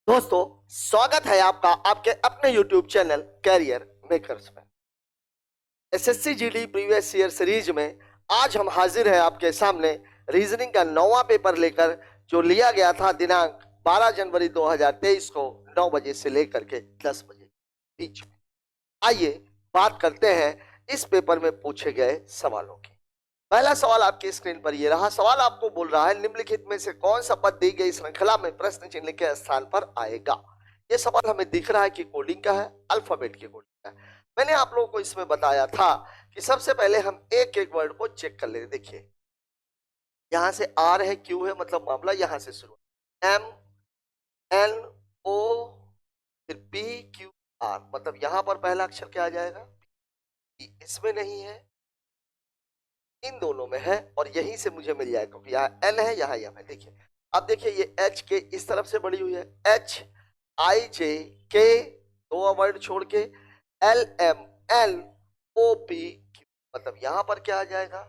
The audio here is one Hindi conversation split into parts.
दोस्तों, स्वागत है आपका आपके अपने YouTube चैनल कैरियर मेकर्स में। SSC GD previous year series में आज हम हाजिर हैं आपके सामने रीजनिंग का 9वां पेपर लेकर, जो लिया गया था दिनांक 12 जनवरी 2023 को 9 बजे से लेकर के 10 बजे बीच में। आइए बात करते हैं इस पेपर में पूछे गए सवालों की। पहला सवाल आपकी स्क्रीन पर ये रहा। सवाल आपको बोल रहा है, निम्नलिखित में से कौन सा पद दी गई श्रृंखला में प्रश्न चिन्ह के स्थान पर आएगा। ये सवाल हमें दिख रहा है कि कोडिंग का है, अल्फाबेट की कोडिंग का है। मैंने आप लोगों को इसमें बताया था कि सबसे पहले हम एक एक वर्ड को चेक कर ले। देखिए, यहां से आर है, क्यू है, मतलब मामला यहां से शुरू, एम एन ओ फिर पी क्यू आर, मतलब यहां पर पहला अक्षर क्या आ जाएगा, इसमें नहीं है, इन दोनों में है, और यहीं से मुझे मिल जाएगा क्योंकि यहाँ एल है, यहाँ एम है। देखिए, अब देखिए ये एच के इस तरफ से बड़ी हुई है, एच आई जे के दो वर्ड छोड़ के L M L O P Q, मतलब यहां पर क्या आ जाएगा,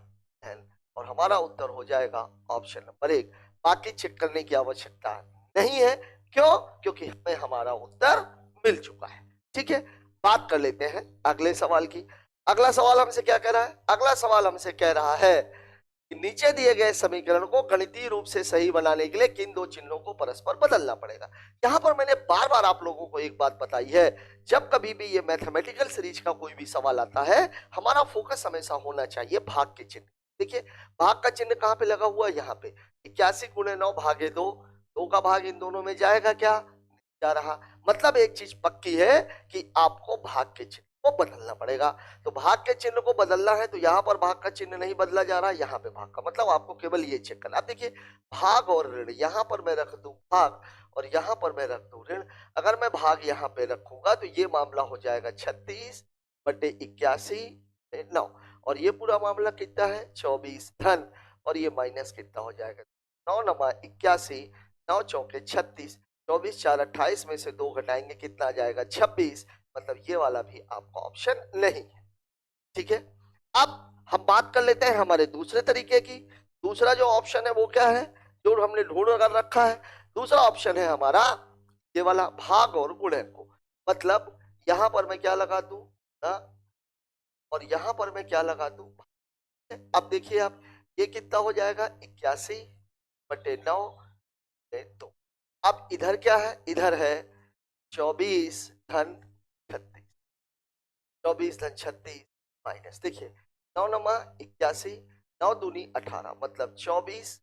एन, और हमारा उत्तर हो जाएगा ऑप्शन नंबर 1। बाकी चेक करने की आवश्यकता नहीं है। क्यों? क्योंकि हमें हमारा उत्तर मिल चुका है। ठीक है, बात कर लेते हैं अगले सवाल की। अगला सवाल हमसे क्या कह रहा है? अगला सवाल हमसे कह रहा है कि नीचे दिए गए समीकरण को गणितीय रूप से सही बनाने के लिए किन दो चिन्हों को परस्पर बदलना पड़ेगा। यहां पर मैंने बार बार आप लोगों को एक बात बताई है, जब कभी भी ये मैथमेटिकल सीरीज का कोई भी सवाल आता है, हमारा फोकस हमेशा होना चाहिए भाग के चिन्ह। देखिए, भाग का चिन्ह कहां पे लगा हुआ है, यहाँ पे 81 गुणे 9 भागे 2, 2 का भाग इन दोनों में जाएगा क्या, नहीं जा रहा। मतलब एक चीज पक्की है कि आपको भाग के चिन्ह को बदलना पड़ेगा। तो भाग के चिन्ह को बदलना है, तो यहाँ पर भाग का चिन्ह नहीं बदला जा रहा, यहाँ पे भाग का, मतलब आपको केवल ये चेक करना। अब देखिए, भाग और ऋण, यहाँ पर मैं रख दूं भाग और यहाँ पर मैं रख दूं ऋण। अगर मैं भाग यहाँ पे रखूंगा तो ये मामला हो जाएगा 36/81 9, और ये पूरा मामला कितना है, 24 धन, और ये माइनस कितना हो जाएगा, 9 नमा 81, 9 चौके 36, 24 4 28 में से 2 घटाएंगे कितना आ जाएगा, 26, मतलब ये वाला भी आपका ऑप्शन नहीं है। ठीक है, अब हम बात कर लेते हैं हमारे दूसरे तरीके की। दूसरा जो ऑप्शन है वो क्या है, जो हमने ढूंढ कर रखा है, दूसरा ऑप्शन है हमारा ये वाला भाग और गुणन को। मतलब यहां पर मैं क्या लगा दूं ना, और यहां पर मैं क्या लगा दूं। अब देखिए आप, ये कितना हो जाएगा, 81/9 2। अब इधर क्या है, इधर है 24 धन 36, 24 धन 36 माइनस, देखिए 9 नमा 81, 9 दूनी 18, मतलब 24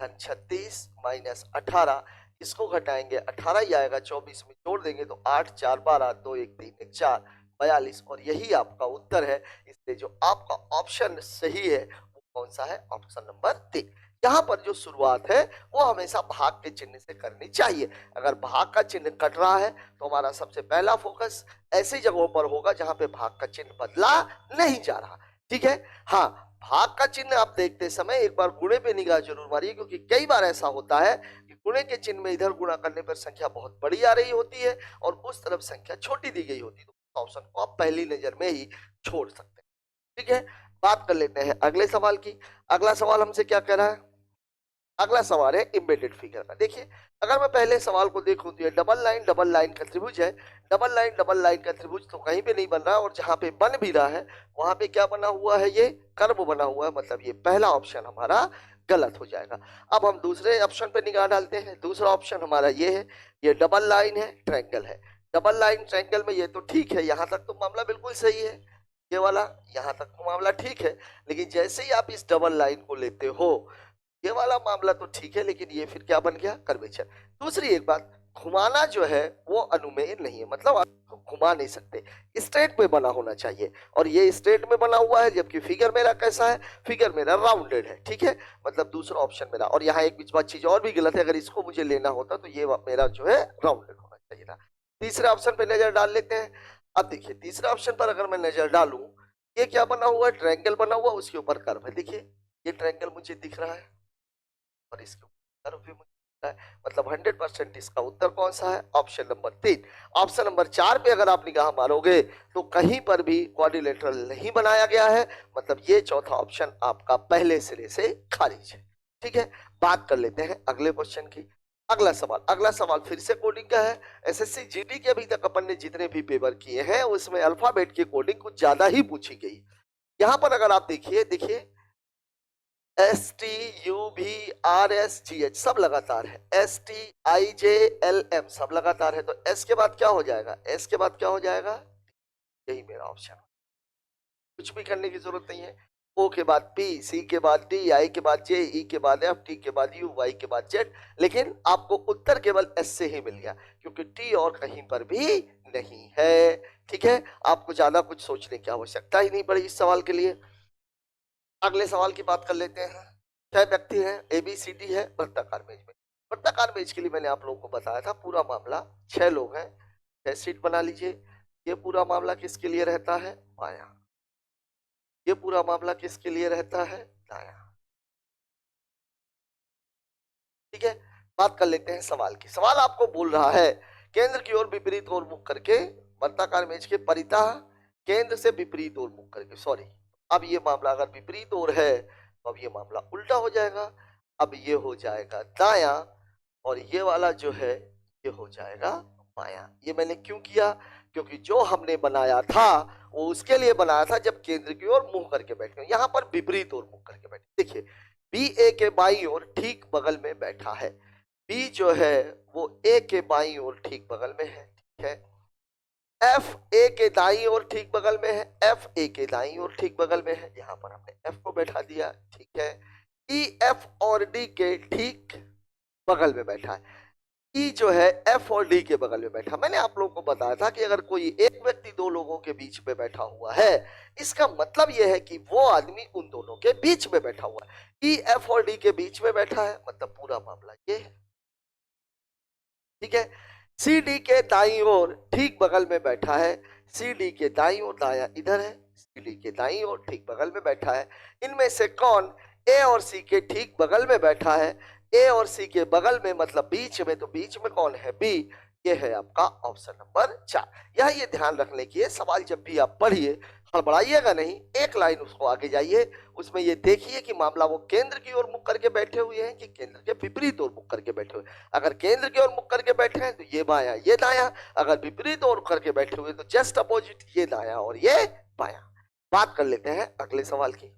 धन 36 माइनस 18, इसको घटाएंगे 18 ही आएगा, 24 में जोड़ देंगे तो 8 4 12 2 1 3 1 4 42, और यही आपका उत्तर है। इसलिए जो आपका ऑप्शन सही है वो कौन सा है, ऑप्शन नंबर 3। यहाँ पर जो शुरुआत है वो हमेशा भाग के चिन्ह से करनी चाहिए। अगर भाग का चिन्ह कट रहा है तो हमारा सबसे पहला फोकस ऐसी जगहों पर होगा जहां पे भाग का चिन्ह बदला नहीं जा रहा। ठीक है, हाँ, भाग का चिन्ह आप देखते समय एक बार गुणे पे निगाह जरूर मारिए, क्योंकि कई बार ऐसा होता है कि गुणे के चिन्ह में इधर गुणा करने पर संख्या बहुत बड़ी आ रही होती है और उस तरफ संख्या छोटी दी गई होती है, तो ऑप्शन को आप पहली नजर में ही छोड़ सकते हैं। ठीक है, बात कर लेते हैं अगले सवाल की। अगला सवाल हमसे क्या कह रहा है? अगला सवाल है एम्बेडेड फिगर का। देखिए, अगर मैं पहले सवाल को देखूं तो ये डबल लाइन का त्रिभुज है। डबल लाइन का त्रिभुज तो कहीं पे नहीं बन रहा, और जहां पे बन भी रहा है वहां पे क्या बना हुआ है, ये कर्व बना हुआ है, मतलब ये पहला ऑप्शन हमारा गलत हो जाएगा। अब हम दूसरे ऑप्शन पे निगाह डालते हैं। दूसरा ऑप्शन हमारा ये है, ये डबल लाइन है, ट्रायंगल है। डबल लाइन ट्रायंगल में ये तो ठीक है, यहां तक तो मामला बिल्कुल सही है, ये वाला यहां तक तो मामला ठीक है। लेकिन जैसे ही आप इस डबल लाइन को लेते हो, ये वाला मामला तो ठीक है, लेकिन ये फिर क्या बन गया, कर्वेचर। दूसरी एक बात, घुमाना जो है वो अनुमेय नहीं है, मतलब आप घुमा नहीं सकते, स्ट्रेट में बना होना चाहिए, और ये स्ट्रेट में बना हुआ है, जबकि फिगर मेरा कैसा है, फिगर मेरा राउंडेड है। ठीक है, मतलब दूसरा ऑप्शन मेरा, और यहाँ एक बीच बात चीज और भी गलत है, अगर इसको मुझे लेना होता तो ये मेरा जो है राउंडेड होना चाहिए था। तीसरे ऑप्शन पे नजर डाल लेते हैं। अब देखिए, तीसरे ऑप्शन पर अगर मैं नजर डालूं, ये क्या बना हुआ है, ट्रायंगल बना हुआ, उसके ऊपर कर्व है। देखिए, ये ट्रायंगल मुझे दिख रहा है और इसके उत्तर भी मुझे है, मतलब 100% इसका उत्तर कौन सा है, ऑप्शन नंबर 3। ऑप्शन नंबर 4 पे अगर आप निगाह मारोगे तो कहीं पर भी क्वाड्रिलेटरल नहीं बनाया गया है, मतलब ये चौथा ऑप्शन आपका पहले सिरे से खारिज है। ठीक है, बात कर लेते हैं अगले क्वेश्चन की। अगला सवाल फिर से कोडिंग का है। एसएससी जीडी के अभी तक अपन ने जितने भी पेपर किए हैं उसमें अल्फाबेट की कोडिंग कुछ ज्यादा ही पूछी गई। यहां पर अगर आप देखिए एस टी यू भी आर एस जी एच सब लगातार है, S T I J L M सब लगातार है, तो एस के बाद क्या हो जाएगा, एस के बाद क्या हो जाएगा, यही मेरा ऑप्शन। कुछ भी करने की जरूरत नहीं है। ओ के बाद पी, सी के बाद डी, आई के बाद जे, ई के बाद एफ, टी के बाद यू, वाई के बाद जेड। लेकिन आपको उत्तर केवल एस से ही मिल गया क्योंकि टी और कहीं पर भी नहीं है। ठीक है, आपको ज्यादा कुछ सोचने की आवश्यकता ही नहीं पड़ी इस सवाल के लिए। अगले सवाल की बात कर लेते हैं। 6 व्यक्ति हैं, ए बी सी डी है वृत्ताकार मेज में। वृत्ताकार मेज के लिए मैंने आप लोगों को बताया था पूरा मामला 6 लोग हैं, 6 सीट बना लीजिए। ये पूरा मामला किसके लिए रहता है, बायां। ये पूरा मामला किसके लिए रहता है, दायां। ठीक है, बात कर लेते हैं सवाल की। सवाल आपको बोल रहा है केंद्र की ओर विपरीत ओर मुख करके वृत्ताकार मेज के परितः केंद्र से विपरीत ओर मुख करके, सॉरी, अब ये मामला अगर विपरीत ओर है तो अब ये मामला उल्टा हो जाएगा। अब ये हो जाएगा दायां और ये वाला जो है ये हो जाएगा बायां। ये मैंने क्यों किया, क्योंकि जो हमने बनाया था वो उसके लिए बनाया था जब केंद्र की ओर मुंह करके बैठे। यहाँ पर विपरीत ओर मुंह करके बैठे। देखिए बी ए के बाईं ओर ठीक बगल में बैठा है, बी जो है वो ए के बाईं ओर ठीक बगल में है। ठीक है, एफ ए के दाईं ओर ठीक बगल में है, एफ ए के दाईं ओर ठीक बगल में है, यहां पर हमने एफ को बैठा दिया। ठीक है, ई एफ और डी के ठीक बगल में बैठा है, ई जो है एफ और डी के बगल में बैठा। मैंने आप लोगों को बताया था कि अगर कोई एक व्यक्ति दो लोगों के बीच में बैठा हुआ है इसका मतलब यह है कि वो आदमी उन दोनों के बीच में बैठा हुआ है। ई एफ और डी के बीच में बैठा है मतलब पूरा मामला ये है। ठीक है, सी डी के दाईं ओर ठीक बगल में बैठा है, सी डी के दाईं ओर, दायां इधर है, सी डी के दाईं ओर ठीक बगल में बैठा है। इनमें से कौन ए और सी के ठीक बगल में बैठा है, ए और सी के बगल में मतलब बीच में, तो बीच में कौन है, बी। ये है आपका ऑप्शन नंबर 4। यह ये ध्यान रखने की है, सवाल जब भी आप पढ़िए हड़बड़ाइएगा नहीं, एक लाइन उसको आगे जाइए, उसमें ये देखिए कि मामला वो केंद्र की ओर मुख करके बैठे हुए हैं कि केंद्र के विपरीत ओर मुख करके बैठे हुए। अगर केंद्र की ओर मुख करके बैठे हैं तो ये बायां ये दायां, अगर विपरीत ओर करके बैठे हुए तो जस्ट अपोजिट, ये दायां और ये बायां। बात कर लेते हैं अगले सवाल की।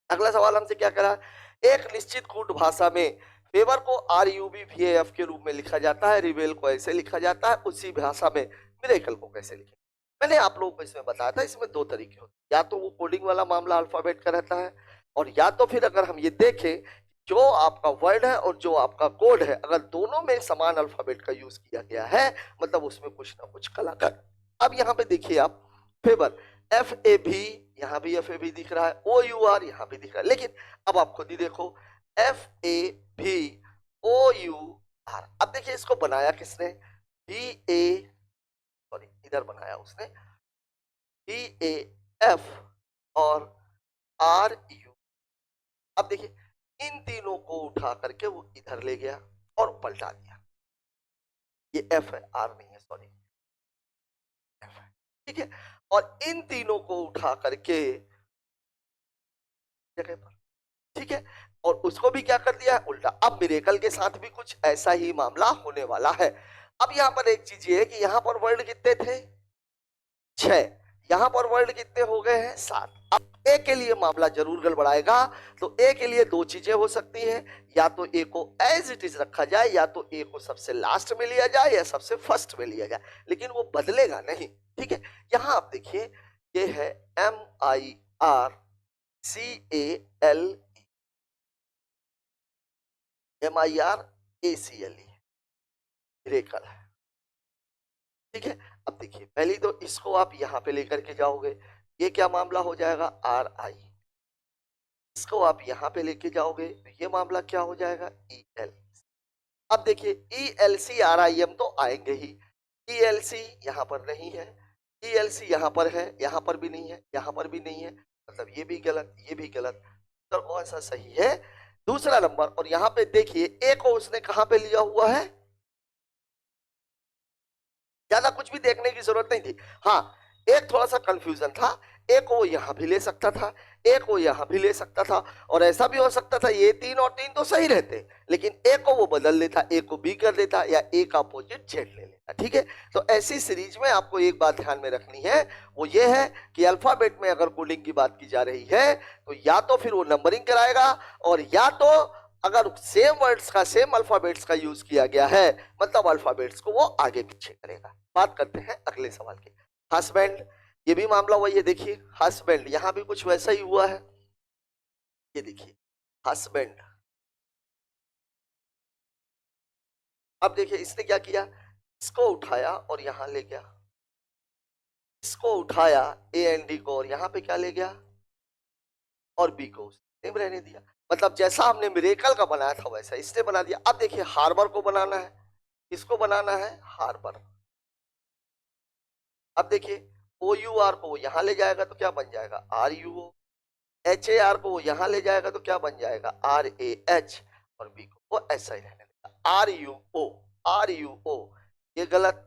अगला सवाल हमसे क्या करा, एक निश्चित कूट भाषा में फेवर को RUBVAF के रूप में लिखा जाता है, रिवेल को ऐसे लिखा जाता है, उसी भाषा में मिरेकल को कैसे लिखें। मैंने आप लोगों को इसमें बताया था इसमें दो तरीके होते हैं, या तो वो कोडिंग वाला मामला अल्फाबेट का रहता है, और या तो फिर अगर हम ये देखें जो आपका वर्ड है और जो आपका कोड है अगर दोनों में समान अल्फाबेट का यूज किया गया है मतलब उसमें कुछ ना कुछ कलाकार। अब यहाँ पे देखिए आप फेवर FAB, यहाँ भी FAB दिख रहा है, OUR यहाँ भी दिख रहा है, लेकिन अब आप खुद ही देखो FABOUR। अब देखिए इसको बनाया किसने, सॉरी इधर बनाया उसने, BAF और RU। अब देखिए इन तीनों को उठा करके वो इधर ले गया और पलटा दिया, ये F है, R नहीं है, सॉरी F है। ठीक है, और इन तीनों को उठा करके जगह पर, ठीक है, और उसको भी क्या कर दिया है उल्टा। अब मिरेकल के साथ भी कुछ ऐसा ही मामला होने वाला है। अब यहाँ पर एक चीज ये है कि यहाँ पर वर्ड कितने थे, 6, यहाँ पर वर्ड कितने हो गए हैं, 7। अब ए के लिए मामला जरूर गड़बड़ाएगा, तो ए के लिए दो चीजें हो सकती हैं, या तो ए को एज इट इज रखा जाए, या तो ए को सबसे लास्ट में लिया जाए या सबसे फर्स्ट में लिया जाए, लेकिन वो बदलेगा नहीं। ठीक है, यहाँ आप देखिए ये है MIRACLE, मिरेकल है। ठीक है, अब देखिए पहले तो इसको आप यहाँ पे लेकर के जाओगे, ये क्या मामला हो जाएगा RI, इसको आप यहाँ पे लेके जाओगे तो ये मामला क्या हो जाएगा EL। अब देखिए ELC RIM तो आएंगे ही, ELC यहाँ पर नहीं है, ELC यहाँ पर है, यहाँ पर भी नहीं है, यहाँ पर भी नहीं है, मतलब ये भी गलत ये भी गलत, तो कौन सा सही है, दूसरा नंबर। और यहाँ पे देखिए ए को उसने कहाँ पे लिया हुआ है, ज्यादा कुछ भी देखने की जरूरत नहीं थी। हाँ, एक थोड़ा सा कंफ्यूजन था, एक को यहाँ भी ले सकता था, एक को यहाँ भी ले सकता था, और ऐसा भी हो सकता था ये 3 और 3 तो सही रहते, लेकिन एक को वो बदल लेता, एक को बी कर देता, या एक अपोजिट जेड ले लेता। ठीक है, तो ऐसी सीरीज में आपको एक बात ध्यान में रखनी है, वो ये है कि अल्फाबेट में अगर कोडिंग की बात की जा रही है तो या तो फिर वो नंबरिंग कराएगा, और या तो अगर सेम वर्ड्स का, सेम अल्फाबेट्स का यूज किया गया है, मतलब अल्फाबेट्स को वो आगे पीछे करेगा। बात करते हैं अगले सवाल की। हस्बैंड, ये भी मामला वही है। देखिए हस्बैंड, यहां भी कुछ वैसा ही हुआ है। ये देखिए हस्बैंड, अब देखिए इसने क्या किया, इसको उठाया और यहां ले गया, इसको उठाया ए एंड डी को, और यहां पे क्या ले गया, और बी को सेम रहने दिया। मतलब जैसा हमने मिरेकल का बनाया था वैसा इसने बना दिया। अब देखिए हार्बर को बनाना है, किसको बनाना है, हार्बर। अब देखिए ओ यू आर को वो यहां ले जाएगा तो क्या बन जाएगा, R U O. H A R को वो यहां ले जाएगा तो क्या बन जाएगा, आर ए एच, और बी को वो ऐसा ही रहने देगा, R U O, R U O. ये गलत,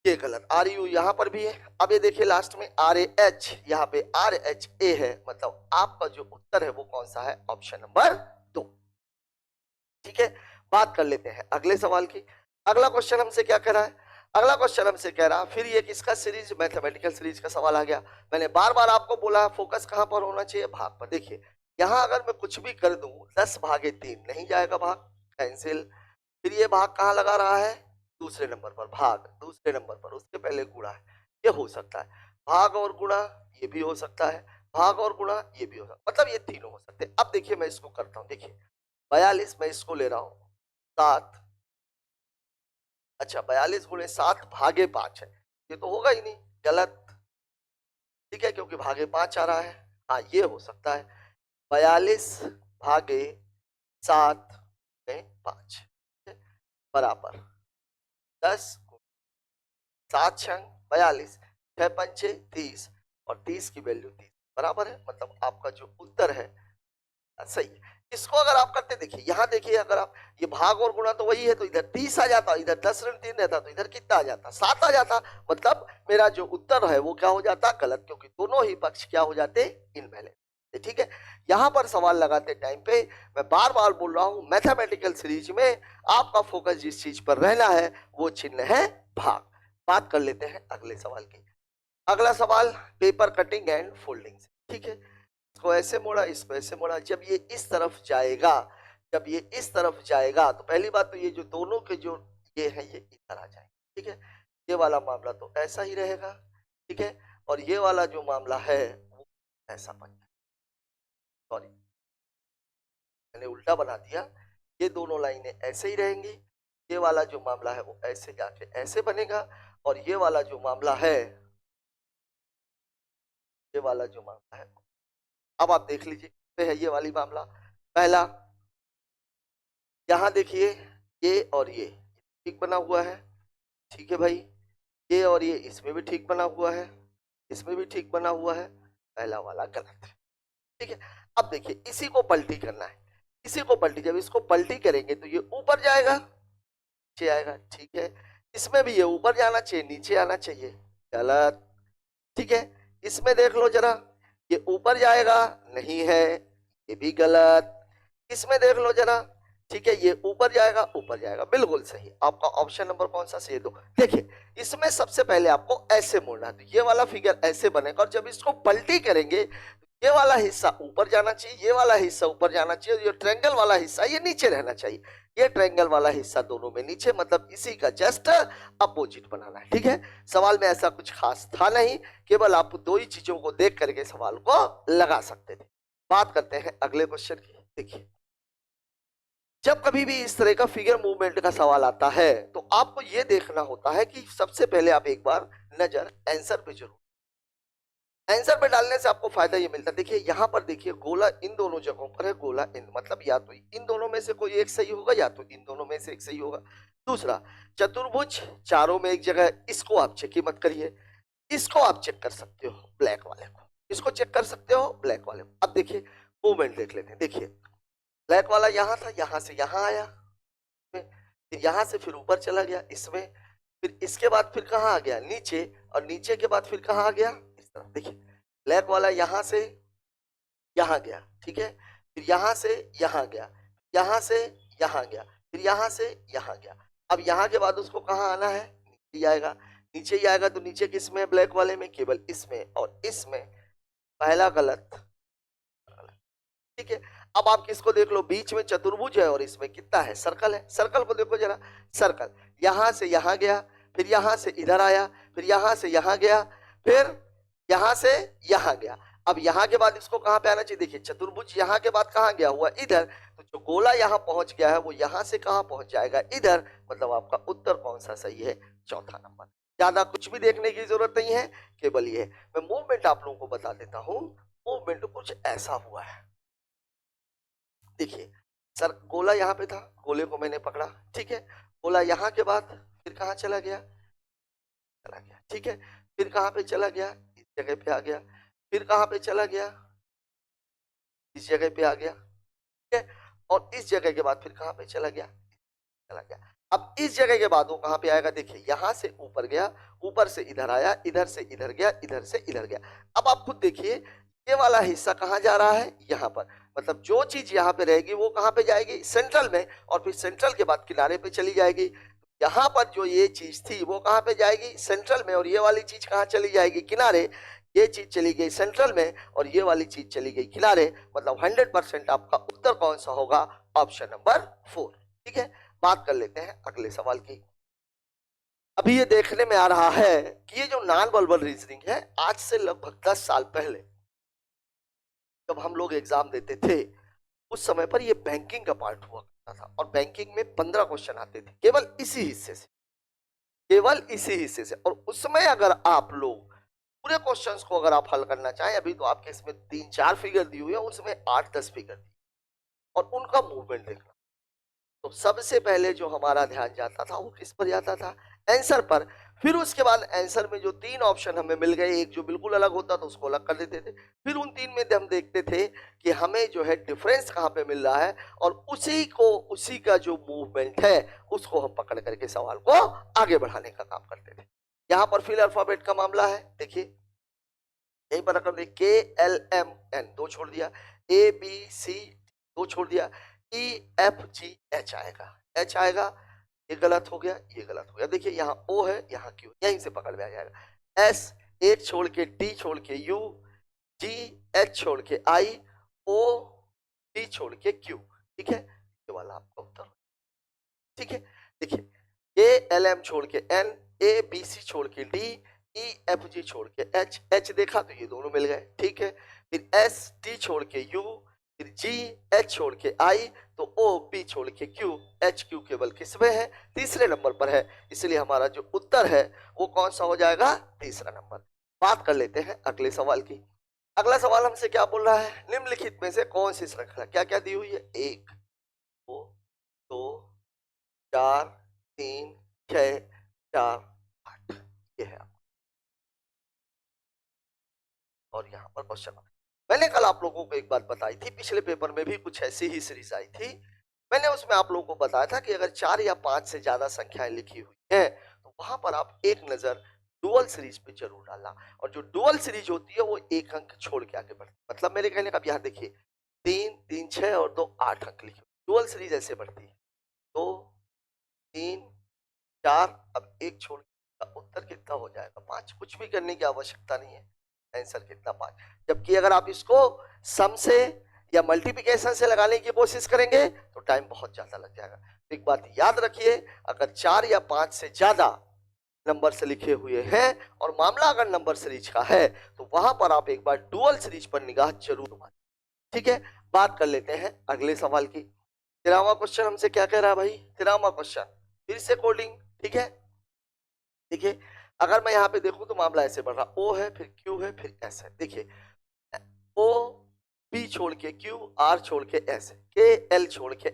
ये गलत, आर यू यहां पर भी है। अब ये देखिए लास्ट में आर ए एच, यहाँ पे आर एच ए है, मतलब आपका जो उत्तर है वो कौन सा है, ऑप्शन नंबर 2। ठीक है, बात कर लेते हैं अगले सवाल की। अगला क्वेश्चन हमसे क्या कह रहा है, अगला क्वेश्चन हमसे कह रहा, फिर ये किसका सीरीज, मैथमेटिकल सीरीज का सवाल आ गया। मैंने बार बार आपको बोला फोकस कहां पर होना चाहिए, भाग पर। देखिए यहां अगर मैं कुछ भी कर दूं 10 भागे 3 नहीं जाएगा, भाग कैंसिल। फिर ये भाग कहां लगा रहा है, दूसरे नंबर पर, भाग दूसरे नंबर पर, उसके पहले गुणा है, ये हो सकता है। भाग और गुणा ये भी हो सकता है, भाग और गुणा ये भी हो सकता है, मतलब ये तीनों हो सकते हैं। अब देखिए मैं इसको करता हूं, देखिए 42 मैं इसको ले रहा हूं 7, अच्छा 42 गुणे 7 भागे 5 है, ये तो होगा ही नहीं, गलत। ठीक है, क्योंकि भागे 5 आ रहा है। हाँ ये हो सकता है, 42 भागे 7 में 5 बराबर 10, 7 छंग 42, 6 पंचे 30, और 30 की वैल्यू 30 बराबर है, मतलब आपका जो उत्तर है सही है। इसको अगर आप करते, देखिए यहां देखिए, अगर आप ये भाग और गुणा तो वही है, तो इधर 30 आ जाता, इधर 10 ऋण 3 रहता, तो इधर कितना आ जाता, 7 आ जाता, मतलब मेरा जो उत्तर है वो क्या हो जाता, गलत, क्योंकि दोनों ही पक्ष क्या हो जाते, इनवैलिड। ठीक है, यहां पर सवाल लगाते टाइम पे मैं बार बार बोल रहा हूं, मैथमेटिकल सीरीज में आपका फोकस जिस चीज पर रहना है वो चिन्ह है भाग। बात कर लेते हैं अगले सवाल की। अगला सवाल पेपर कटिंग एंड फोल्डिंग से। ठीक है, इसको ऐसे मोड़ा, इसको ऐसे मोड़ा, जब ये इस तरफ जाएगा, जब ये इस तरफ जाएगा तो पहली बात तो ये जो दोनों के जो ये है ये इधर आ जाएंगे। ठीक है, ये वाला मामला तो ऐसा ही रहेगा। ठीक है, और ये वाला जो मामला है वो ऐसा बन जाएगा, सॉरी मैंने उल्टा बना दिया, ये दोनों लाइनें ऐसे ही रहेंगी, ये वाला जो मामला है वो ऐसे जाके ऐसे बनेगा, और ये वाला जो मामला है, ये वाला जो मामला है, अब आप देख लीजिए तो है ये वाली मामला। पहला यहां देखिए ये और ये ठीक बना हुआ है, ठीक है भाई, ये और ये इसमें भी ठीक बना हुआ है, इसमें भी ठीक बना हुआ है, पहला वाला गलत है। ठीक है, अब देखिए इसी को पलटी करना है, इसी को पलटी, जब इसको पलटी करेंगे तो ये ऊपर जाएगा, नीचे आएगा। ठीक है, इसमें भी ये ऊपर जाना चाहिए, नीचे आना चाहिए, गलत। ठीक है, इसमें देख लो जरा, ये ऊपर जाएगा, नहीं है, ये भी गलत। इसमें देख लो जरा, ठीक है, ये ऊपर जाएगा, ऊपर जाएगा, बिल्कुल सही, आपका ऑप्शन नंबर कौन सा सही है, 2। देखिए इसमें सबसे पहले आपको ऐसे मोड़ना है, तो ये वाला फिगर ऐसे बनेगा, और जब इसको पलटी करेंगे ये वाला हिस्सा ऊपर जाना चाहिए, ये वाला हिस्सा ऊपर जाना चाहिए, ये ट्रायंगल वाला हिस्सा ये नीचे रहना चाहिए, ये ट्रायंगल वाला हिस्सा दोनों में नीचे, मतलब इसी का जस्ट अपोजिट बनाना है। ठीक है, सवाल में ऐसा कुछ खास था नहीं, केवल आप दो ही चीजों को देख करके सवाल को लगा सकते थे। बात करते हैं अगले क्वेश्चन की। देखिए जब कभी भी इस तरह का फिगर मूवमेंट का सवाल आता है तो आपको यह देखना होता है कि सबसे पहले आप एक बार नजर आंसर पे जरूर, आंसर पे डालने से आपको फायदा ये मिलता है। देखिए यहां पर देखिए गोला इन दोनों जगहों पर है, गोला इन, मतलब या तो इन दोनों में से कोई एक सही होगा या तो इन दोनों में से एक सही होगा। दूसरा चतुर्भुज चारों में एक जगह, इसको आप चेक ही मत करिए, इसको आप चेक कर सकते हो, ब्लैक वाले को, इसको चेक कर सकते हो, ब्लैक वाले को। अब देखिए मूवमेंट देख लेते हैं। देखिए ब्लैक वाला यहाँ था, यहाँ से यहाँ आया, फिर यहाँ से फिर ऊपर चला गया इसमें, फिर इसके बाद फिर कहाँ आ गया, नीचे, और नीचे के बाद फिर कहाँ आ गया, इस तरफ। देखिए ब्लैक वाला यहाँ से यहाँ गया, ठीक है, फिर यहाँ से यहाँ गया, यहाँ से यहाँ गया, फिर यहाँ से यहाँ गया। अब यहाँ के बाद उसको कहाँ आना है, नीचे आएगा। नीचे ही आएगा तो नीचे किस में, ब्लैक वाले में, केवल इसमें और इसमें। पहला गलत, ठीक है। अब आप किसको देख लो, बीच में चतुर्भुज है और इसमें कितना है, सर्कल है। सर्कल को देखो जरा, सर्कल यहां से यहां गया, फिर यहां से इधर आया, फिर यहां से यहां गया, फिर यहां से यहां गया। अब यहां के बाद इसको कहां पे आना चाहिए, देखिए चतुर्भुज यहां के बाद कहां गया हुआ, इधर। तो जो गोला यहां पहुंच गया है वो यहां से कहां पहुंच जाएगा, इधर। मतलब आपका उत्तर कौन सा सही है, चौथा नंबर। ज्यादा कुछ भी देखने की जरूरत नहीं है, केवल ये। मैं मूवमेंट आप लोगों को बता देता हूं। मूवमेंट कुछ ऐसा हुआ है, देखिए सर, गोला यहाँ पे था, गोले को मैंने पकड़ा, ठीक है। गोला यहाँ के बाद फिर कहाँ चला गया, चला गया, ठीक है। फिर कहाँ पे चला गया, इस जगह पे आ गया। फिर कहाँ पे चला गया, इस जगह पे आ गया, ठीक है। और इस जगह के बाद फिर कहाँ पे चला गया, चला गया। अब इस जगह के बाद वो कहाँ पे आएगा, देखिए यहाँ से ऊपर गया, ऊपर से इधर आया, इधर से इधर गया, इधर से इधर गया। अब आप खुद देखिए ये वाला हिस्सा कहाँ जा रहा है, यहाँ पर। मतलब जो चीज यहाँ पे रहेगी वो कहाँ पे जाएगी, सेंट्रल में, और फिर सेंट्रल के बाद किनारे पे चली जाएगी। यहाँ पर जो ये चीज थी वो कहाँ पे जाएगी, सेंट्रल में, और ये वाली चीज कहाँ चली जाएगी, किनारे। ये चीज चली गई सेंट्रल में और ये वाली चीज चली गई किनारे। मतलब 100% आपका उत्तर कौन सा होगा, ऑप्शन नंबर 4, ठीक है। बात कर लेते हैं अगले सवाल की। अभी ये देखने में आ रहा है कि ये जो नॉन वर्बल रीजनिंग है, आज से लगभग 10 साल पहले जब हम लोग एग्जाम देते थे, उस समय पर ये बैंकिंग का पार्ट हुआ करता था, और बैंकिंग में 15 क्वेश्चन आते थे केवल इसी हिस्से से, केवल इसी हिस्से से। और उसमें अगर आप लोग पूरे क्वेश्चंस को अगर आप हल करना चाहें, अभी तो आपके इसमें 3-4 फिगर दी हुई है, उसमें 8-10 फिगर दी, और उनका मूवमेंट देखना। तो सबसे पहले जो हमारा ध्यान जाता था वो किस पर जाता था, आंसर पर। फिर उसके बाद आंसर में जो 3 ऑप्शन हमें मिल गए, एक जो बिल्कुल अलग होता था उसको अलग कर देते थे। फिर उन 3 में हम देखते थे कि हमें जो है डिफरेंस कहाँ पे मिल रहा है, और उसी का जो मूवमेंट है उसको हम पकड़ करके सवाल को आगे बढ़ाने का काम करते थे। यहाँ पर फिल अल्फाबेट का मामला है, देखिए यहीं पर रकम KLMN 2 छोड़ दिया, ABC 2 छोड़ दिया, EFGH आएगा, H आएगा, ये गलत हो गया, ये गलत हो गया। देखिए यहाँ O है, यहाँ Q, यहीं से पकड़ में आ जाएगा। S 1 छोड़ के, D छोड़ के U, G H छोड़ के I, O D छोड़ के Q, ठीक है। ये वाला आपका उत्तर, ठीक है। देखिए KLM छोड़ के N, ABC छोड़ के D, EFG छोड़ के H, H देखा तो ये दोनों मिल गए, ठीक है। फिर S T छोड़ के U, फिर G H छोड़ के I, तो O P छोड़ के Q, H Q केवल किसमें है, तीसरे नंबर पर है। इसलिए हमारा जो उत्तर है वो कौन सा हो जाएगा, तीसरा नंबर। बात कर लेते हैं अगले सवाल की। अगला सवाल हमसे क्या बोल रहा है, निम्नलिखित में से कौन सी श्रृंखला, क्या क्या दी हुई है, 1 2 4 3 6 4 8, ये है। और यहाँ पर क्वेश्चन, मैंने कल आप लोगों को एक बात बताई थी, पिछले पेपर में भी कुछ ऐसी ही सीरीज आई थी। मैंने उसमें आप लोगों को बताया था कि अगर 4 या 5 से ज्यादा संख्याएं लिखी हुई है तो वहां पर आप एक नजर डुअल सीरीज पे जरूर डालना। और जो डुअल सीरीज होती है वो 1 अंक छोड़ के आगे बढ़ती है। मतलब मेरे कहने का, यहाँ देखिए 3 3 6 और 2 8 अंक लिखे, डुअल सीरीज ऐसे बढ़ती है, 2 3 4, अब 1 छोड़ के उत्तर कितना हो जाएगा, 5। कुछ भी करने की आवश्यकता नहीं है, आंसर कितना, 5। जबकि अगर आप इसको सम से या मल्टीप्लिकेशन से लगाने की कोशिश करेंगे तो टाइम बहुत ज्यादा लग जाएगा। तो एक बात याद रखिए, अगर 4 या 5 से ज्यादा नंबर से लिखे हुए हैं और मामला अगर नंबर सीरीज का है तो वहां पर आप एक बार डुअल सीरीज पर निगाह जरूर मारें, ठीक है। बात कर लेते हैं अगले सवाल की। 13वां क्वेश्चन हमसे क्या कह रहा है भाई, 13वां क्वेश्चन फिर से कोडिंग, ठीक है। देखिए अगर मैं यहाँ पे देखूं तो मामला ऐसे बढ़ रहा, O है, फिर Q है, फिर S है। देखिए O P छोड़ के Q, R छोड़ के S, K L छोड़ के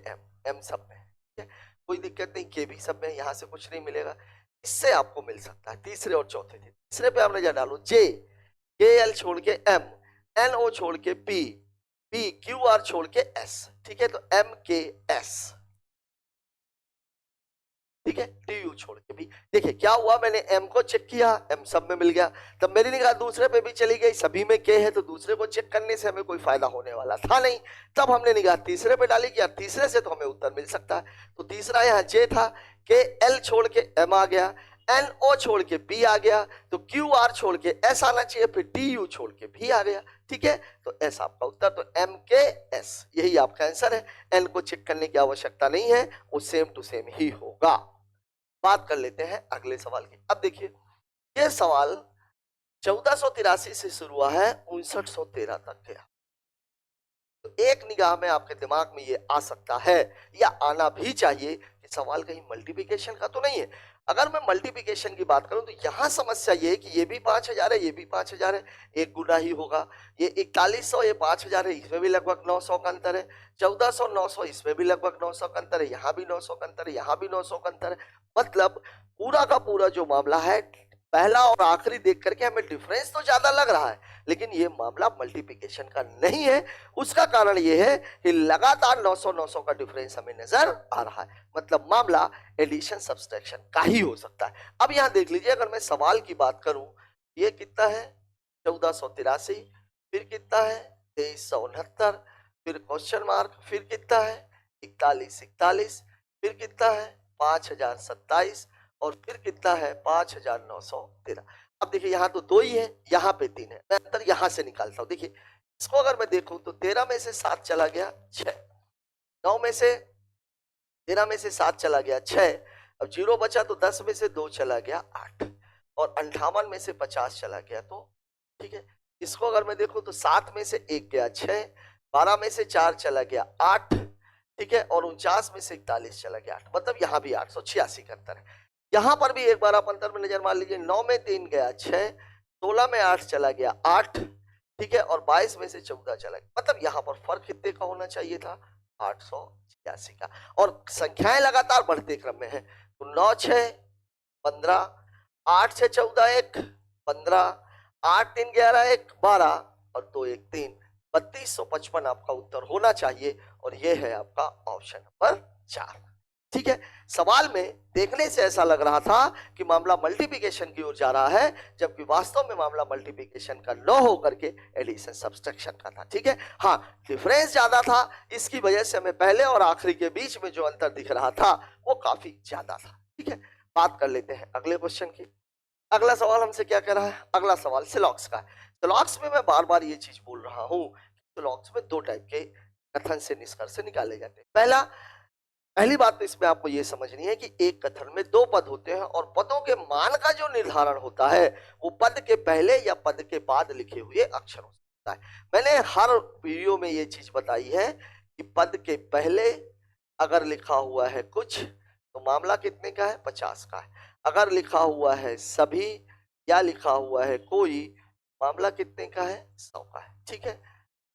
M सब में है, ठीक है। कोई दिक्कत नहीं, K भी सब में, यहाँ से कुछ नहीं मिलेगा। इससे आपको मिल सकता है तीसरे और चौथे दिन। तीसरे पे आप नजर डालो, J K L छोड़ के M, N O छोड़ के P, P Q R छोड़ के S, ठीक है। तो M K S, ठीक है, डी यू छोड़ के भी। देखिए क्या हुआ, मैंने एम को चेक किया, एम सब में मिल गया, तब मेरी निगाह दूसरे पे भी चली गई, सभी में के है, तो दूसरे को चेक करने से हमें कोई फायदा होने वाला था नहीं। तब हमने निगाह तीसरे पे डाली कि यार तीसरे से तो हमें उत्तर मिल सकता है, तो तीसरा यहाँ जे था, के एल छोड़ के एम आ गया, एन ओ छोड़ के पी आ गया, तो क्यू आर छोड़ के एस आना चाहिए, फिर डी यू छोड़ के भी आ गया। ठीक है, तो एस आपका उत्तर, तो एम के एस यही आपका आंसर है। एन को चेक करने की आवश्यकता नहीं है, वो सेम टू सेम ही होगा। बात कर लेते हैं अगले सवाल की। अब देखिए ये सवाल 1483 से शुरू हुआ है, 5913 तक गया। तो एक निगाह में आपके दिमाग में ये आ सकता है या आना भी चाहिए कि सवाल कहीं मल्टीप्लिकेशन का तो नहीं है। अगर मैं मल्टीप्लिकेशन की बात करूं तो यहां समस्या ये है कि ये भी 5000 है, ये भी 5000 है, एक गुना ही होगा। ये 4100, ये 5000 है, इसमें भी लगभग 900 का अंतर है। 1400 900, इसमें भी लगभग 900 का अंतर है, यहाँ भी 900 का अंतर है, यहाँ भी 900 का अंतर है। मतलब पूरा का पूरा जो मामला है, पहला और आखिरी देख करके हमें डिफरेंस तो ज्यादा लग रहा है, लेकिन ये मामला मल्टीप्लिकेशन का नहीं है। उसका कारण ये है कि लगातार 900 900 का डिफरेंस हमें नजर आ रहा है, मतलब मामला एडिशन सब्सट्रैक्शन का ही हो सकता है। अब यहां देख लीजिए, अगर मैं सवाल की बात करूं, ये कितना है 1483, फिर कितना है 2369, फिर क्वेश्चन मार्क, फिर कितना है 4141, फिर कितना है 5027 और फिर कितना है 5913। अब देखिए यहाँ तो 2 ही है, यहाँ पे 3 है, मैं अंतर यहाँ से निकालता हूँ। देखिए इसको अगर मैं देखूं तो 13 में से 7 चला गया 6, 9 में से 13 में से 7 चला गया 6, अब 0 बचा तो 10 में से 2 चला गया 8, और 58 में से 50 चला गया, तो ठीक है। इसको अगर मैं देखूं तो 7 में से 1 गया 6, 12 में से 4 चला गया 8, ठीक है, और 49 में से 41 चला गया 8, मतलब यहाँ भी 886 का अंतर है। यहां पर भी एक बार आप अंतर में नजर मार लीजिए, 9 में 3 गया 6, 16 में 8 चला गया 8, ठीक है, और 22 में से 14 चला गया, मतलब यहाँ पर फर्क कितने का होना चाहिए था 886 का। और संख्याएं लगातार बढ़ते क्रम में है, तो 9 6 15, 8 6 14 1 15, 8 3 11 1 12 और 2 1 3, 3255 आपका उत्तर होना चाहिए, और यह है आपका ऑप्शन नंबर 4। ठीक है, सवाल में देखने से ऐसा लग रहा था कि मामला मल्टीप्लिकेशन की ओर जा रहा है, जबकि वास्तव में मामला मल्टीप्लिकेशन का न होकर के एडिशन सब्सट्रैक्शन का था। ठीक है, हाँ डिफरेंस ज्यादा था, इसकी वजह से हमें पहले और आखिरी के बीच में जो अंतर दिख रहा था वो काफी ज्यादा था। ठीक है, बात कर लेते हैं अगले क्वेश्चन की। अगला सवाल हमसे क्या कह रहा है, अगला सवाल सिलॉक्स का है। सिलॉक्स में मैं बार बार ये चीज बोल रहा हूं, सिलॉक्स में 2 टाइप के कथन से निष्कर्ष निकाले जाते हैं। पहली बात तो इसमें आपको यह समझनी है कि एक कथन में 2 पद होते हैं, और पदों के मान का जो निर्धारण होता है वो पद के पहले या पद के बाद लिखे हुए अक्षर हो सकता है। मैंने हर वीडियो में ये चीज बताई है कि पद के पहले अगर लिखा हुआ है कुछ तो मामला कितने का है 50 का है, अगर लिखा हुआ है सभी या लिखा हुआ है कोई, मामला कितने का है 100 का है। ठीक है,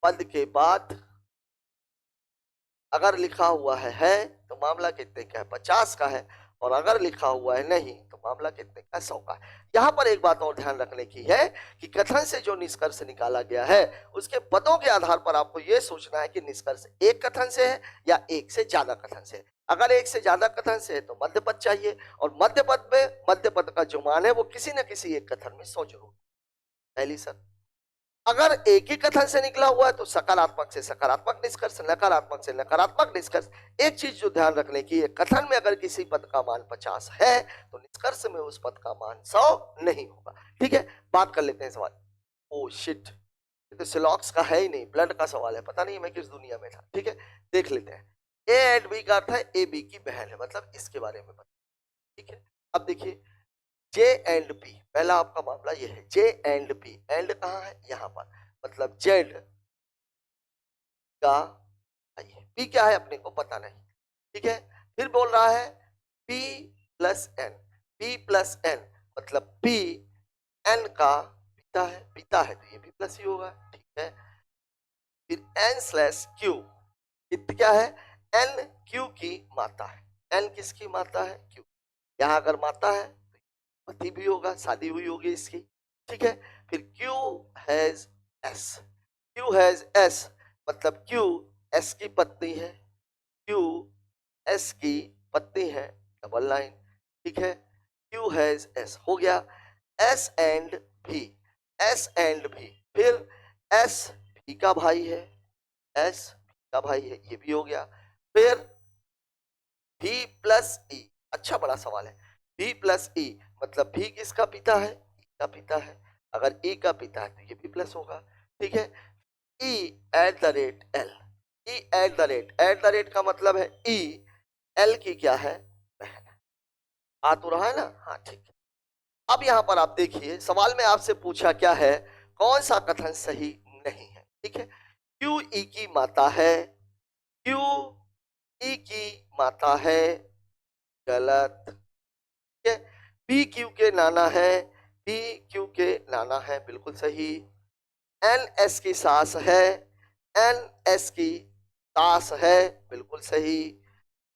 पद के बाद अगर लिखा हुआ है तो मामला कितने का है 50 का है, और अगर लिखा हुआ है नहीं तो मामला कितने का 100 का है। यहाँ पर एक बात और ध्यान रखने की है कि कथन से जो निष्कर्ष निकाला गया है उसके पदों के आधार पर आपको यह सोचना है कि निष्कर्ष एक कथन से है या एक से ज्यादा कथन से है। अगर एक से ज्यादा कथन से है तो मध्य पद चाहिए, और मध्य पद में मध्य पद का जो मान है वो किसी न किसी एक कथन में 100 जरूर। पहली सर, अगर एक ही कथन से निकला हुआ है तो सकारात्मक से सकारात्मक निष्कर्ष, नकारात्मक से नकारात्मक निष्कर्ष। एक चीज जो ध्यान रखने की है, कथन में अगर किसी पद का मान 50 है तो निष्कर्ष में उस पद का मान 100 नहीं होगा। ठीक है, बात कर लेते हैं सवाल। ओ शिट, ये तो सिलॉक्स का है ही नहीं, ब्लड का सवाल है, पता नहीं मैं किस दुनिया में था। ठीक है, देख लेते हैं। ए एंड बी का अर्थ है ए बी की बहन है, मतलब इसके बारे में बता। ठीक है, अब देखिए जे एंड पी, पहला आपका मामला यह है जे एंड पी। एंड कहाँ है यहाँ पर, मतलब जेड का पी क्या है अपने को पता नहीं। ठीक है, फिर बोल रहा है P plus N, P plus N मतलब पी एन का पिता है, पिता है तो ये भी प्लस ही होगा। ठीक है, फिर एन स्लैश क्यू, क्या है एन क्यू की माता है। एन किसकी माता है, क्यू। यहां अगर माता है पति भी होगा, शादी हुई होगी इसकी। ठीक है, फिर Q has S, Q has S मतलब Q S की पत्नी है, Q S की पत्नी है, डबल लाइन। ठीक है, Q हैज S हो गया, S and V, S and V, फिर S V का भाई है, S V का भाई है, ये भी हो गया, फिर V प्लस E, अच्छा बड़ा सवाल है, V प्लस E मतलब V किसका पिता है, E का पिता है, अगर E का पिता है तो ये भी प्लस होगा, ठीक है, E at the rate L, E at the rate का मतलब है E L की क्या है, बहन है, आ तो रहा है ना, हाँ ठीक है। अब यहां पर आप देखिए सवाल में आपसे पूछा क्या है, कौन सा कथन सही नहीं है, ठीक है, क्यू ई की माता है, क्यू ई की माता है, गलत, ठीक है, पी क्यू के नाना है, पी क्यू के नाना है, बिल्कुल सही, एन एस की सास है, एन एस की सास है, बिल्कुल सही,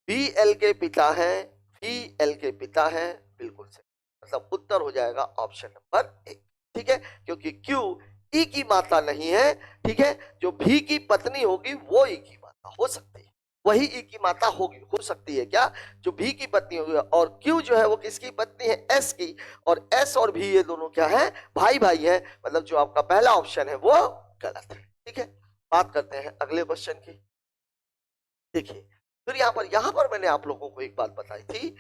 बी एल के पिता है, बी एल के पिता है, बिल्कुल सही, मतलब उत्तर हो जाएगा ऑप्शन नंबर 1, ठीक है, क्योंकि क्यू ई की माता नहीं है, ठीक है, जो भी की पत्नी होगी वो ई की माता हो सकती है, वही ई की माता होगी, हो सकती है क्या, जो भी की पत्नी होगी, और क्यू जो है वो किसकी पत्नी है, एस की, और एस और भी ये दोनों क्या है, भाई भाई है, मतलब जो आपका पहला ऑप्शन है वो गलत है, ठीक है। बात करते हैं अगले क्वेश्चन की, देखिए फिर यहाँ पर मैंने आप लोगों को एक बात बताई थी,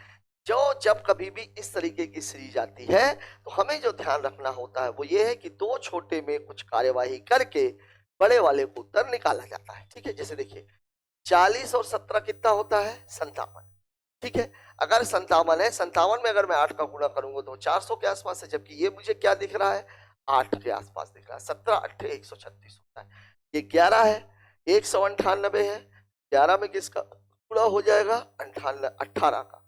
जो जब कभी भी इस तरीके की सीरीज आती है तो हमें जो ध्यान रखना होता है वो ये है कि दो छोटे में कुछ कार्यवाही करके बड़े वाले को उत्तर निकाला जाता है, ठीक है, जैसे देखिए 40 और 17 कितना होता है, 57, ठीक है, अगर 57 है, 57 में अगर मैं 8 का गुणा करूंगा तो 400 के आसपास है, जबकि ये मुझे क्या दिख रहा है, 8 के आसपास दिख रहा है, 17 8 136 होता है, ये 11 है, 198 है, 11 में किसका गुणा हो जाएगा, 98 18 का,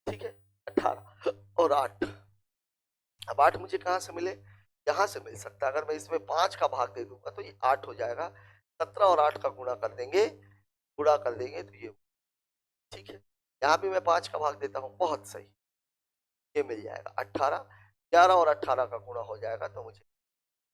ठीक है, 18 और 8, अब 8 मुझे कहां से मिले, यहां से मिल सकता है, अगर मैं इसमें 5 का भाग दे दूंगा तो ये 8 हो जाएगा, 17 और 8 का गुणा कर देंगे तो ये, ठीक है, यहाँ भी मैं 5 का भाग देता हूँ, बहुत सही, ये मिल जाएगा 18, 11 और 18 का गुणा हो जाएगा तो मुझे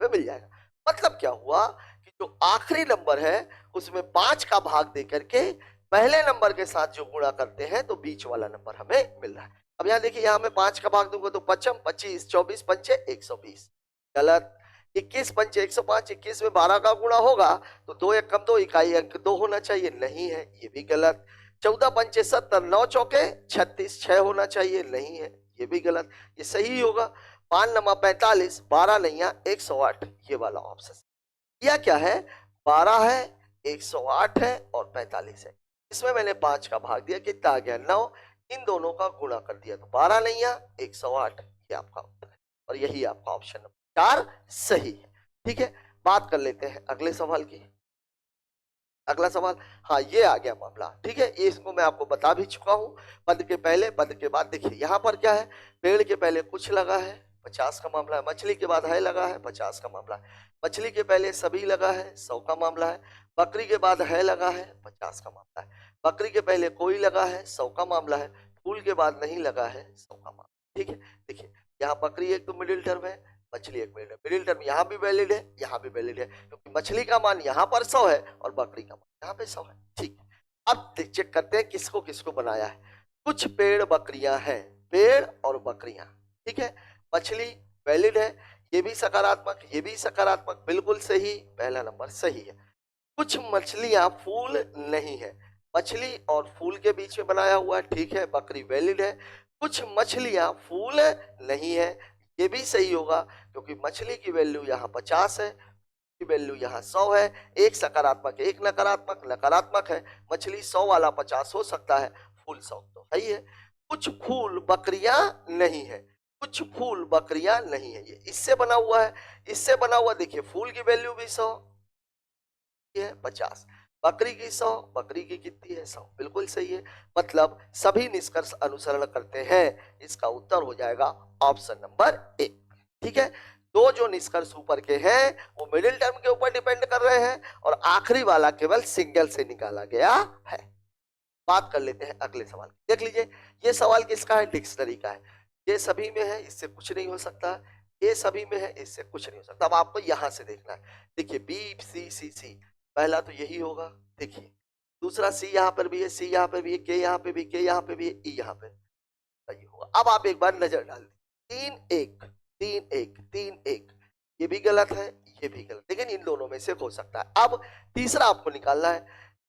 ये मिल जाएगा, मतलब क्या हुआ कि जो आखिरी नंबर है उसमें 5 का भाग दे करके पहले नंबर के साथ जो गुणा करते हैं तो बीच वाला नंबर हमें मिल रहा है, अब यहाँ देखिए यहाँ मैं 5 का भाग दूंगा तो 55 25 24 पंचे 120, गलत, 21 पंचे 105, 21 में 12 का गुणा होगा तो 2 एक कम 2 इकाई अंक 2 होना चाहिए, नहीं है, ये भी गलत, 14 पंचे 70, 9 चौके 36, 6 होना चाहिए, नहीं है, ये भी गलत, ये सही होगा, 5 नमा 45, 12 नैया 108, ये वाला ऑप्शन, यह क्या है, 12 है, 108 है और 45 है, इसमें मैंने 5 का भाग दिया, कितना आ गया 9, इन दोनों का गुणा कर दिया तो 12 नैया 108, ये आपका उत्तर है, और यही आपका ऑप्शन नंबर 4 सही है, ठीक है। बात कर लेते हैं अगले सवाल की, अगला सवाल, हाँ ये आ गया मामला, ठीक है, ये इसको मैं आपको बता भी चुका हूं, पद के पहले पद के बाद, देखिए यहाँ पर क्या है, पेड़ के पहले कुछ लगा है 50 का मामला है, मछली के बाद है लगा है 50 का मामला है, मछली के पहले सभी लगा है 100 का मामला है, बकरी के बाद है लगा है 50 का मामला है, बकरी के पहले कोई लगा है 100 का मामला है, फूल के बाद नहीं लगा है 100 का मामला, ठीक है, देखिए यहाँ बकरी एक तो मिडिल टर्म है, मछली एक मिडिल, मिडिल टर्म यहाँ भी वैलिड है, यहाँ भी वैलिड है, क्योंकि मछली का मान यहाँ पर 100 है और बकरी का मान यहाँ पे 100 है, ठीक है। अब चेक करते हैं किसको किसको बनाया है, कुछ पेड़ बकरियां हैं, पेड़ और बकरियां, ठीक है, मछली वैलिड है, ये भी सकारात्मक, ये भी सकारात्मक, बिल्कुल सही, पहला नंबर सही है, कुछ मछलियां फूल नहीं है, मछली और फूल के बीच में बनाया हुआ है, ठीक है, बकरी वैलिड है, कुछ मछलियां फूल नहीं है, ये भी सही होगा, क्योंकि मछली की वैल्यू यहाँ 50 है, की वैल्यू यहाँ 100 है, एक सकारात्मक एक नकारात्मक, नकारात्मक है, मछली 100 वाला 50 हो सकता है, फूल 100 तो है ही है, कुछ फूल बकरियां नहीं है, कुछ फूल बकरियां नहीं है, ये इससे बना हुआ है, इससे बना हुआ, देखिए फूल की वैल्यू भी 100 है 50, बकरी की 100, बकरी की कितनी है 100, बिल्कुल सही है, मतलब सभी निष्कर्ष अनुसरण करते हैं, इसका उत्तर हो जाएगा ऑप्शन नंबर 1, ठीक है। दो जो निष्कर्ष ऊपर के हैं वो मिडिल टर्म के ऊपर डिपेंड कर रहे हैं और आखिरी वाला केवल सिंगल से निकाला गया है। बात कर लेते हैं अगले सवाल की, देख लीजिए ये सवाल किसका है, डिक्शनरी का है, ये सभी में है, इससे कुछ नहीं हो सकता, ये सभी में है, इससे कुछ नहीं हो सकता, अब आपको यहां से देखना है, देखिए बी सी सी सी, पहला तो यही होगा, देखिए दूसरा सी यहाँ पर भी है, सी यहाँ पर भी है, के यहाँ पे भी, के यहाँ पे भी है, ई यहाँ पे, ये होगा। अब आप एक बार नजर डाल दें, 3 1 3 1 3 1, ये भी गलत है, ये भी गलत, लेकिन इन दोनों में से हो सकता है। अब तीसरा आपको निकालना है,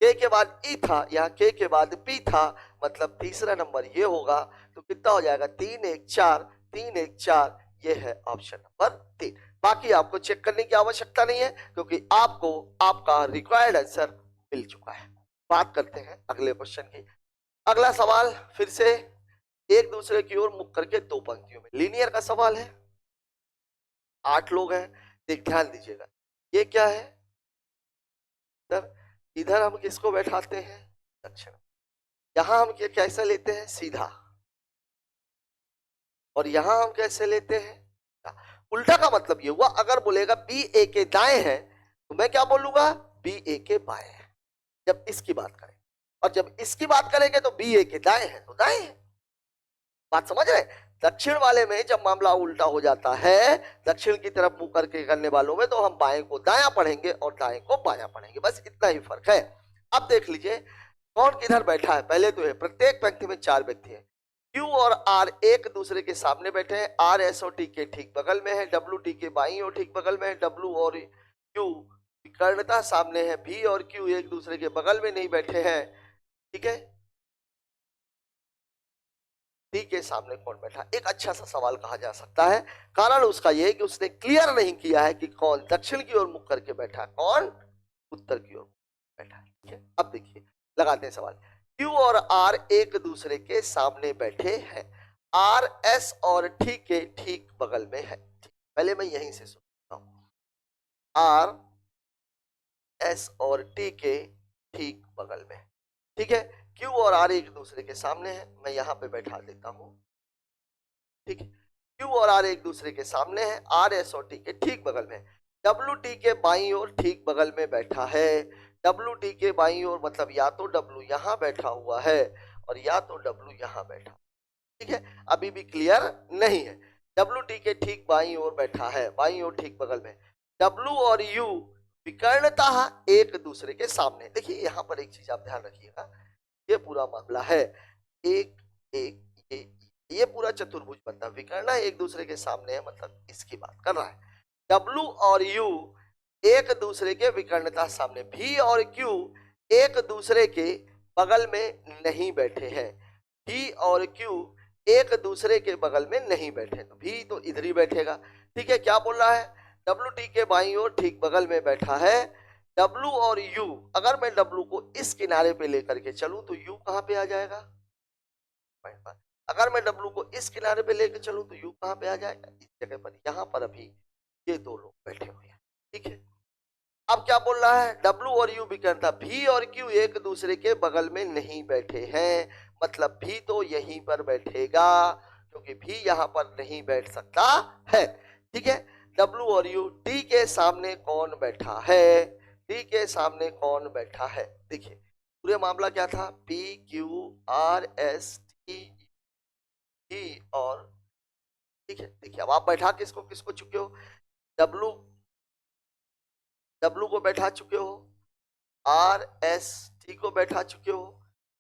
के के बाद ई था, यहाँ के के बाद पी था, मतलब तीसरा नंबर ये होगा, तो कितना हो जाएगा 3 1 4 3 1 4, ये है ऑप्शन नंबर 3। बाकी आपको चेक करने की आवश्यकता नहीं है, क्योंकि आपको आपका रिक्वायर्ड आंसर मिल चुका है। बात करते हैं अगले क्वेश्चन की। अगला सवाल फिर से एक दूसरे की ओर मुख करके दो पंक्तियों में, लीनियर का सवाल है, 8 लोग हैं। देख ध्यान दीजिएगा, ये क्या है सर, इधर हम किसको बैठाते हैं, दक्षिण, यहां हम कैसे लेते हैं, सीधा, और यहां हम कैसे लेते हैं उल्टा। का मतलब ये हुआ, अगर बोलेगा बी ए के दाएं है तो मैं क्या बोलूंगा, बी ए के बाएं है, जब इसकी बात करें, और जब इसकी बात करेंगे तो बी ए के दाएं है तो दाएं है। बात समझ रहे, दक्षिण वाले में जब मामला उल्टा हो जाता है, दक्षिण की तरफ मुंह करके करने वालों में, तो हम बाएं को दायां पढ़ेंगे और दाएं को बायां पढ़ेंगे, बस इतना ही फर्क है। अब देख लीजिए कौन किधर बैठा है। पहले तो है, प्रत्येक पंक्ति में 4 व्यक्ति हैं, क्यू और आर एक दूसरे के सामने बैठे हैं, आर एस और टी के ठीक बगल में है, डब्ल्यू टी के बाई और ठीक बगल में है, डब्ल्यू और क्यू विकर्णता सामने है, भी और क्यू एक दूसरे के बगल में नहीं बैठे हैं, ठीक है। टी के सामने कौन बैठा, एक अच्छा सा सवाल कहा जा सकता है, कारण उसका यह है कि उसने क्लियर नहीं किया है कि कौन दक्षिण की ओर मुख करके बैठा, कौन उत्तर की ओर बैठा है, ठीक है। अब देखिए लगाते हैं सवाल, क्यू और आर एक दूसरे के सामने बैठे हैं, आर एस और टी के ठीक बगल में है। पहले मैं यहीं से सुनता हूं, आर एस और टी के ठीक बगल में, ठीक है। क्यू और आर एक दूसरे के सामने है, मैं यहां पे बैठा देता हूं, ठीक है। क्यू और आर एक दूसरे के सामने है, आर एस और टी के ठीक बगल में, डब्ल्यू टी के बाईं ओर ठीक बगल में बैठा है, डब्ल्यू टी के बाईं ओर मतलब या तो डब्ल्यू यहां बैठा हुआ है और या तो डब्ल्यू यहां बैठा, ठीक है। अभी भी क्लियर नहीं है, डब्ल्यू टी के ठीक बाईं ओर बैठा है, बाईं ओर ठीक बगल में, डब्ल्यू और यू विकर्णतः एक दूसरे के सामने। देखिए यहां पर एक चीज आप ध्यान रखिएगा, ये पूरा मामला है एक एक ये पूरा चतुर्भुज बनता, विकर्ण एक दूसरे के सामने है, मतलब इसकी बात कर रहा है। डब्ल्यू और यू एक दूसरे के विकर्णता सामने, भी और क्यू एक दूसरे के बगल में नहीं बैठे हैं, भी और क्यू एक दूसरे के बगल में नहीं बैठे, तो भी तो इधर ही बैठेगा, ठीक है। क्या बोल रहा है, डब्ल्यू टी के बाईं ओर ठीक बगल में बैठा है, डब्ल्यू और यू, अगर मैं डब्ल्यू को इस किनारे पे लेकर के चलूं तो यू कहां पे आ जाएगा, अगर मैं डब्ल्यू को इस किनारे पे लेकर चलूं तो यू कहां पे आ जाएगा, इस जगह पर, यहां पर अभी ये दो लोग बैठे हुए हैं, ठीक है। अब क्या बोल रहा है, डब्ल्यू और यू विकर्णता, भी और क्यू एक दूसरे के बगल में नहीं बैठे हैं, मतलब भी तो यहीं पर बैठेगा, क्योंकि भी यहां पर नहीं बैठ सकता है, ठीक है। डब्ल्यू और यू, टी के सामने कौन बैठा है, टी के सामने कौन बैठा है, देखिए पूरे मामला क्या था, P Q R S T और, ठीक है। देखिए अब आप बैठा किसको किसको चुके हो, डब्लू डब्लू को बैठा चुके हो, आर एस टी को बैठा चुके हो,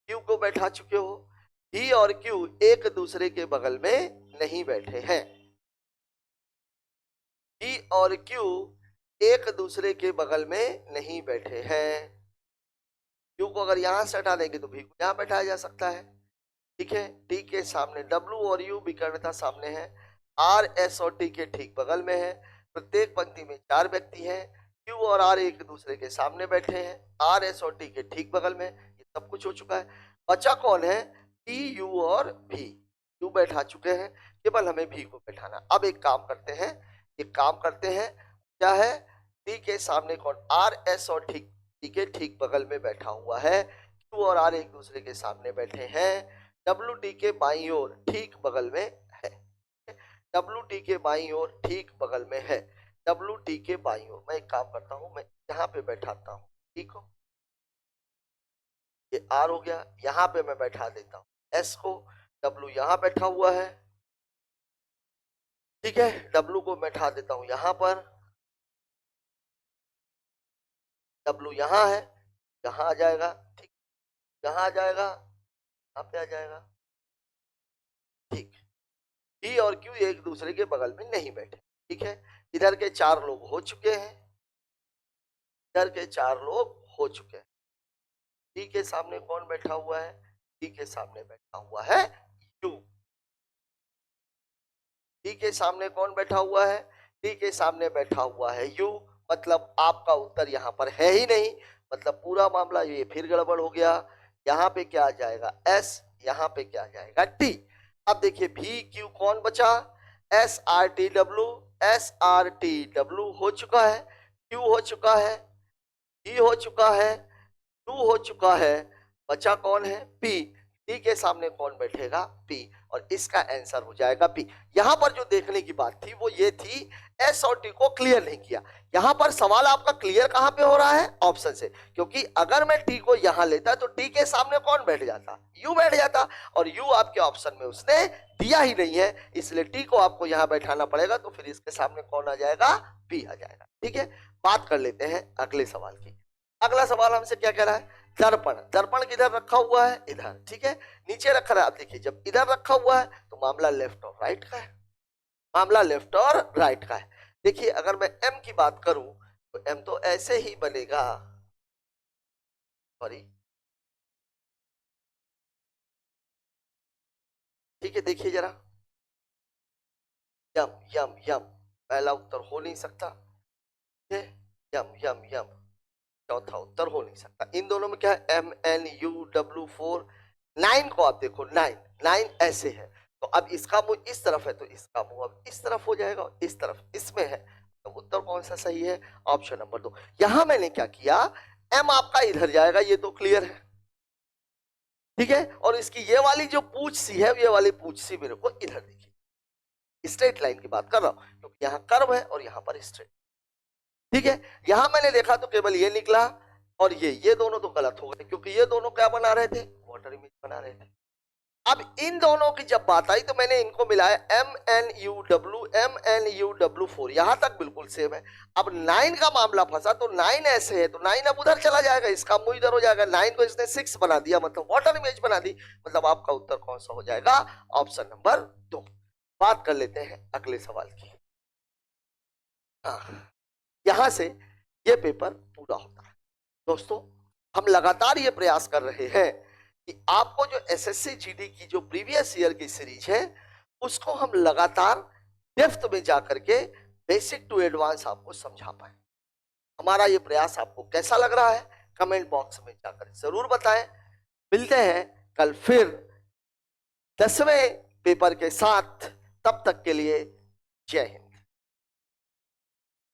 क्यू को बैठा चुके हो, भी और क्यू एक दूसरे के बगल में नहीं बैठे हैं, भी और क्यू एक दूसरे के बगल में नहीं बैठे हैं, क्यू को अगर यहां से हटा देंगे तो भी को यहां बैठाया जा सकता है, ठीक है। टी के सामने डब्ल्यू और यू विकर्णता सामने है, आर एस और टी के ठीक बगल में है, प्रत्येक पंक्ति में 4 व्यक्ति हैं, क्यू और आर एक दूसरे के सामने बैठे हैं, आर एस और टी के ठीक बगल में, ये सब कुछ हो चुका है। बचा कौन है, टी यू और भी, यू बैठा चुके हैं, केवल हमें भी को बैठाना। अब एक काम करते हैं, एक काम करते हैं, क्या है, टी के सामने कौन, आर एस और टी के ठीक बगल में बैठा हुआ है, क्यू और आर एक दूसरे के सामने बैठे हैं, डब्ल्यू टी के बाईं ओर ठीक बगल में है, डब्ल्यू टी के बाईं ओर ठीक बगल में है, डब्ल्यू टी के बाईं ओर, मैं एक काम करता हूं, मैं यहाँ पे बैठाता हूँ, ठीक हो, ये आर हो गया, यहाँ पे मैं बैठा देता हूँ एस को, डब्ल्यू यहाँ बैठा हुआ है, ठीक है, डब्ल्यू को बैठा देता हूँ यहाँ पर, डब्ल्यू यहाँ है, यहाँ आ जाएगा, ठीक, यहाँ आ जाएगा, यहाँ पे आ जाएगा, पी और क्यू एक दूसरे के बगल में नहीं बैठे, ठीक है। इधर के 4 लोग हो चुके हैं, इधर के 4 लोग हो चुके हैं। टी के सामने कौन बैठा हुआ है? टी के सामने बैठा हुआ है यू। टी के सामने कौन बैठा हुआ है? टी के सामने बैठा हुआ है यू। मतलब आपका उत्तर यहाँ पर है ही नहीं, मतलब पूरा मामला ये फिर गड़बड़ हो गया। यहाँ पे क्या आ जाएगा? एस, यहाँ पे क्या आ जाएगा? टी। अब देखिए भी क्यू कौन बचा? S R T W, S R T W हो चुका है, क्यू हो चुका है, ई हो चुका है, टू हो चुका है, बचा कौन है? पी। पी के सामने कौन बैठेगा? पी, और इसका आंसर हो जाएगा पी। यहां पर जो देखने की बात थी वो ये थी, एस और टी को क्लियर नहीं किया। यहां पर सवाल आपका क्लियर कहां पे हो रहा है? ऑप्शन से, क्योंकि अगर मैं टी को यहां लेता तो टी के सामने कौन बैठ जाता? यू बैठ जाता, और यू आपके ऑप्शन में उसने दिया ही नहीं है, इसलिए टी को आपको यहां बैठाना पड़ेगा, तो फिर इसके सामने कौन आ जाएगा? पी आ जाएगा, ठीक है। बात कर लेते हैं अगले सवाल की। अगला सवाल हमसे क्या कह रहा है? दर्पण। दर्पण किधर रखा हुआ है? इधर, ठीक है, नीचे रखा रहा। आप देखिए जब इधर रखा हुआ है तो मामला लेफ्ट और राइट का है, मामला लेफ्ट और राइट का है। देखिए अगर मैं एम की बात करूं तो एम तो ऐसे ही बनेगा, सॉरी, ठीक है। देखिए जरा, यम यम यम पहला उत्तर हो नहीं सकता, ठीक है, यम यम यम चौथा उत्तर हो नहीं सकता। इन दोनों में क्या है? M N U W 4। 9 को आप देखो, 9 ऐसे है, तो अब इसका मुंह इस तरफ है तो इसका मुंह अब इस तरफ हो जाएगा, और इस तरफ इसमें है, तो उत्तर कौन सा सही है? Option number 2। यहां मैंने क्या किया, एम आपका इधर जाएगा, ये तो क्लियर है, ठीक है, और इसकी ये वाली जो पूछ सी है, ये वाली पूछ सी मेरे को इधर देखिए, स्ट्रेट लाइन की बात कर रहा हूं, क्योंकि यहाँ कर्व है और यहाँ पर स्ट्रेट, ठीक है। यहां मैंने देखा तो केवल ये निकला, और ये दोनों तो गलत हो गए, क्योंकि ये दोनों क्या बना रहे थे? वाटर इमेज बना रहे थे। अब इन दोनों की जब बात आई तो मैंने इनको मिलाया, एम एन यू डब्ल्यू 4, यहां तक बिल्कुल सेम है। अब 9 का मामला फंसा, तो 9 ऐसे है तो 9 अब उधर चला जाएगा, इसका मुंह इधर हो जाएगा। 9 को इसने 6 बना दिया, मतलब वाटर इमेज बना दी, मतलब आपका उत्तर कौन सा हो जाएगा? Option number 2। बात कर लेते हैं अगले सवाल की। यहां से ये पेपर पूरा होता है। दोस्तों हम लगातार ये प्रयास कर रहे हैं कि आपको जो एसएससी जीडी की जो प्रीवियस ईयर की सीरीज है उसको हम लगातार डेप्थ में जाकर के बेसिक टू एडवांस आपको समझा पाए। हमारा ये प्रयास आपको कैसा लग रहा है? कमेंट बॉक्स में जाकर जरूर बताएं। मिलते हैं कल फिर 10वें पेपर के साथ, तब तक के लिए जय हिंद।